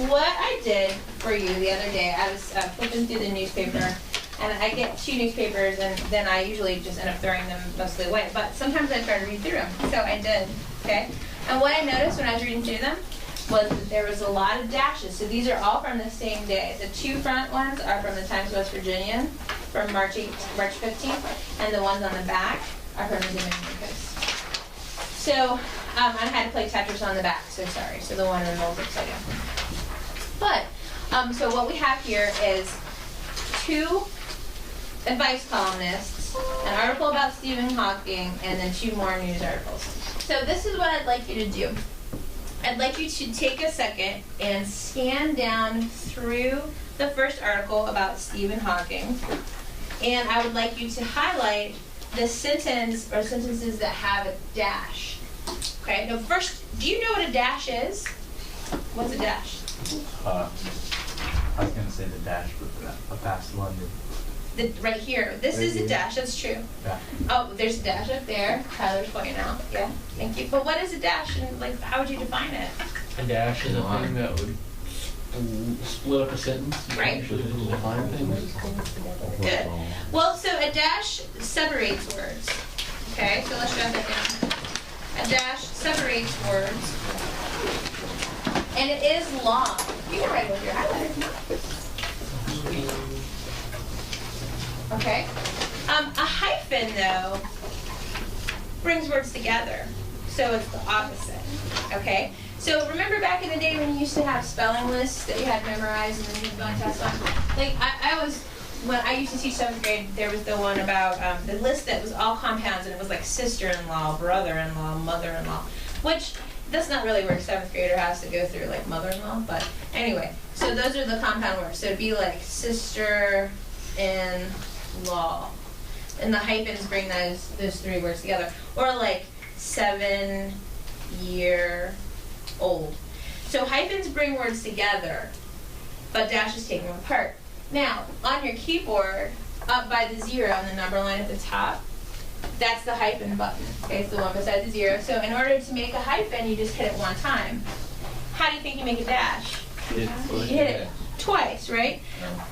what I did for you the other day, I was flipping through the newspaper, and I get 2 newspapers, and then I usually just end up throwing them mostly away. But sometimes I try to read through them, so I did. Okay. And what I noticed when I was reading through them was that there was a lot of dashes. So these are all from the same day. The 2 front ones are from the Times West Virginian from March 15th, and the ones on the back are from the Dominion Post. So I had to play Tetris on the back, so sorry. So the one in the old upside down. But, so what we have here is 2 advice columnists, an article about Stephen Hawking, and then 2 more news articles. So this is what I'd like you to do. I'd like you to take a second and scan down through the first article about Stephen Hawking, and I would like you to highlight the sentence or sentences that have a dash. Okay, now first, do you know what a dash is? What's a dash? I was going to say the dash with past London. Right here. This is a dash, that's true. Yeah. Oh, there's a dash up there. Tyler's pointing out. Yeah, thank you. But what is a dash, and like, how would you define it? A dash is a thing that would split up a sentence. Right. Define things. Good. Well, so a dash separates words. Okay, so let's jot that down. A dash separates words, and it is long. You can write with your highlighter. Okay. A hyphen, though, brings words together, so it's the opposite. Okay. So remember back in the day when you used to have spelling lists that you had memorized and then you'd go and test on? Like when I used to teach 7th grade, there was the one about the list that was all compounds, and it was like sister-in-law, brother-in-law, mother-in-law, which that's not really where a 7th grader has to go through, like mother-in-law, but anyway, so those are the compound words. So it'd be like sister-in-law, and the hyphens bring those 3 words together, or like 7-year-old. So hyphens bring words together, but dashes take them apart. Now, on your keyboard, up by the 0 on the number line at the top, that's the hyphen button. Okay, it's the one beside the 0. So in order to make a hyphen, you just hit it 1 time. How do you think you make a dash? You hit it twice, right?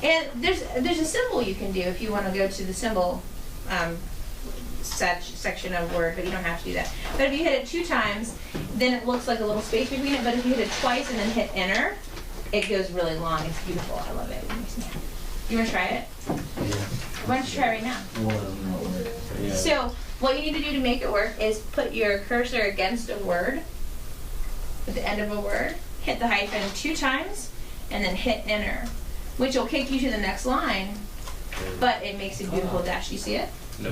And there's a symbol you can do if you want to go to the symbol section of Word, but you don't have to do that. But if you hit it 2 times, then it looks like a little space between it. But if you hit it twice and then hit Enter, it goes really long. It's beautiful. I love it. It makes me happy. You want to try it? Yeah. Why don't you try it right now? Yeah. So what you need to do to make it work is put your cursor against a word, at the end of a word, hit the hyphen 2 times, and then hit Enter, which will kick you to the next line, but it makes a beautiful dash. You see it? No.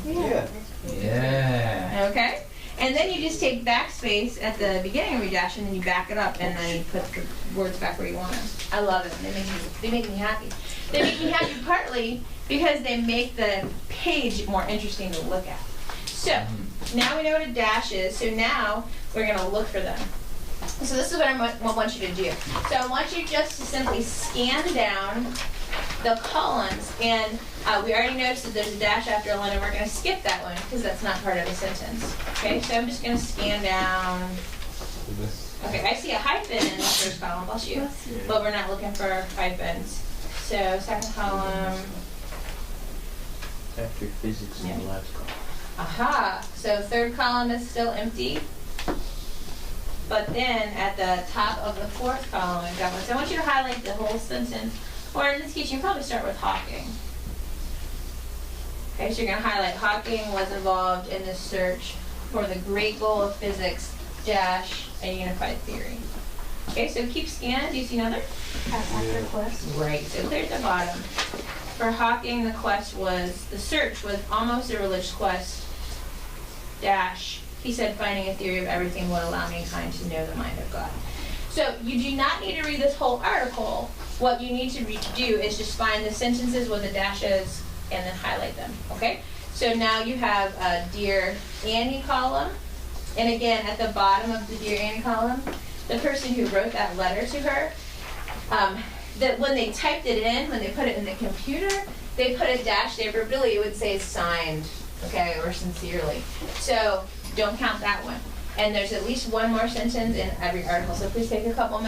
Yeah. Yeah. Okay. And then you just take backspace at the beginning of your dash, and then you back it up, and then you put the words back where you want them. I love it. They make me happy. They make me happy partly because they make the page more interesting to look at. So now we know what a dash is. So now we're going to look for them. So this is what I want you to do. So I want you just to simply scan down the columns, and we already noticed that there's a dash after a line, and we're going to skip that one because that's not part of the sentence. Okay, so I'm just going to scan down. Okay, I see a hyphen in the first column, bless you, but we're not looking for hyphens. So second column. After physics in the last column. Aha, so third column is still empty. But then at the top of the 4th column, we've got one. So I want you to highlight the whole sentence. Or in this case, you can probably start with Hawking. Okay, so you're going to highlight Hawking was involved in the search for the great goal of physics, dash, a unified theory. Okay, so keep scanning. Do you see another? After quest. Right, so clear at the bottom. For Hawking, the search was almost a religious quest, dash. He said finding a theory of everything would allow mankind to know the mind of God. So you do not need to read this whole article. What you need to do is just find the sentences with the dashes and then highlight them, okay? So now you have a Dear Annie column. And again, at the bottom of the Dear Annie column, the person who wrote that letter to her, that when they typed it in, when they put it in the computer, they put a dash there, but really it would say signed, okay, or sincerely. So don't count that one. And there's at least one more sentence in every article, so please take a couple minutes.